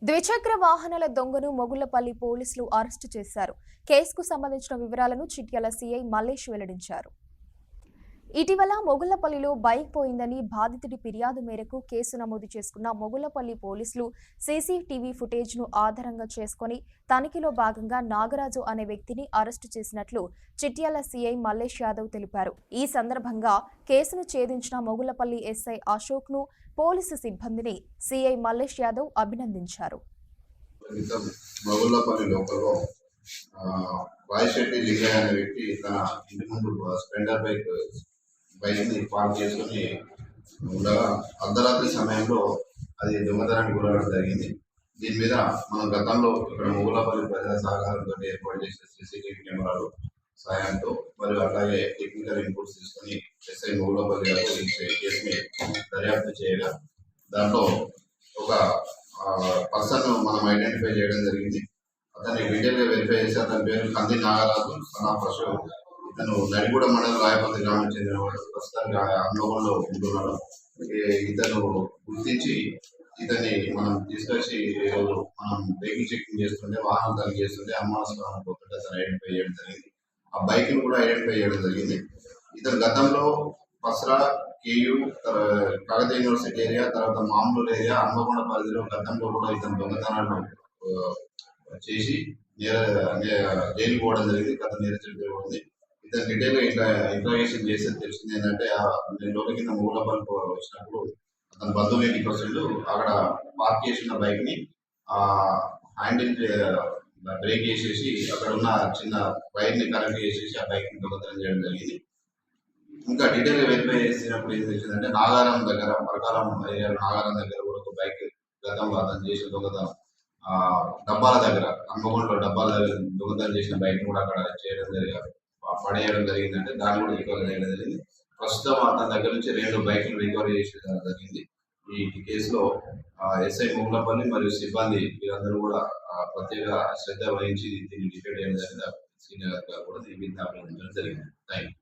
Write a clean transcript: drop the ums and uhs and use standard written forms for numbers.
ద్విచక్ర వాహనాల దొంగను మొగుళ్లపల్లి పోలీసులు అరెస్టు చేశారు. కేసుకు సంబంధించిన వివరాలను చిట్యాల సీఐ మల్లేష్ వెల్లడించారు. ఇటీవల మొగుళ్లపల్లిలో బైక్ పోయిందని బాధితుడి ఫిర్యాదు మేరకు కేసు నమోదు చేసుకున్న మొగుళ్లపల్లి పోలీసులు సీసీటీవీ ఫుటేజ్ను ఆధారంగా చేసుకుని తనిఖీలో భాగంగా నాగరాజు అనే వ్యక్తిని అరెస్టు చేసినట్లు చిట్యాల సీఐ మల్లేష్ యాదవ్ తెలిపారు. ఈ సందర్భంగా కేసును ఛేదించిన మొగుళ్లపల్లి ఎస్ఐ అశోక్ను పోలీసు సిబ్బందిని సీఐ మల్లేష్ యాదవ్ అభినందించారు. బైక్ ని పార్క్ చేసుకుని ఉండగా అర్ధరాత్రి సమయంలో అది దొంగతనానికి గురవడం జరిగింది. దీని మీద మనం గతంలో ఇక్కడ మొగుళ్లపల్లి ప్రజల సహకారంతో ఏర్పాటు చేసిన సీసీటీవీ కెమెరాలు సాయంతో మరియు అలాగే టెక్నికల్ ఇన్పుట్స్ తీసుకుని ఎస్ఐ మొగుళ్లపల్లి గారు కేసుని దర్యాప్తు చేయగా దాంట్లో ఒక పర్సన్ మనం ఐడెంటిఫై చేయడం జరిగింది. అతన్ని డీటెయిల్ గా వెరిఫై చేసి అతని పేరు కంది నాగరాజు సనాఫ్ అశోక్. ఇతను నడిగూడ మండలం రాయపల్లి గ్రామం చెందినవాడు. ప్రస్తుతానికి హన్మకొండలో ఉంటున్నాడు. ఇతను గుర్తించి ఇతన్ని మనం తీసుకొచ్చి ఈరోజు మనం వెహికల్ చెకింగ్ చేస్తుంటే వాహనం తనిఖీ చేస్తుంటే అనుమానాస్పదం పోతుంటే అతను ఐడెంటిఫై చేయడం జరిగింది. ఆ బైక్ ను కూడా ఐడెంటిఫై చేయడం జరిగింది. ఇతను గతంలో Pasara KU Kakatiya university area తర్వాత మామూలు ఏరియా హన్మకొండ పరిధిలో గతంలో కూడా ఇతను దొంగతనాలను చేసి జైలు పోవడం జరిగింది. గత నేరచరిత్ర. ఇతను డీటెయిల్ ఇట్లా ఇంట్రాగేషన్ చేసి తెలిసింది ఏంటంటే నేను రోజుల కింద మొగుళ్లపల్లి వచ్చినప్పుడు అతను బంధువు ఇంటికి వస్తుంటూ అక్కడ పార్క్ చేసిన బైక్ ని హ్యాండిల్ బ్రేక్ చేసేసి అక్కడ ఉన్న చిన్న వైర్ ని కనెక్ట్ చేసేసి ఆ బైక్ ని దొంగతనం చేయడం జరిగింది. ఇంకా డీటెయిల్ గా వెరిఫై చేసినప్పుడు ఏం తెలిసిందంటే నాగారం దగ్గర ప్రకారం ఏరియాలో నాగారం దగ్గర కూడా ఒక బైక్ గతంలో అతను చేసిన దొంగతనం డబ్బాల దగ్గర హన్మకొండలో డబ్బాల దగ్గర దొంగతనం చేసిన బైక్ కూడా అక్కడ పడేయడం జరిగిందంటే దాన్ని కూడా రికవరీ చేయడం జరిగింది. ప్రస్తుతం అతని దగ్గర నుంచి 2 బైకులు రికవరీ చేయడం జరిగింది. ఈ కేసులో ఎస్ఐ మొగుళ్లపల్లి మరియు సిబ్బంది వీరందరూ కూడా ప్రత్యేక శ్రద్ధ వహించి దీన్ని డిటెక్ట్ చేయడం జరిగింది. సీనియర్ గా కూడా దీని మీద అభినందించడం జరిగింది. Thank you.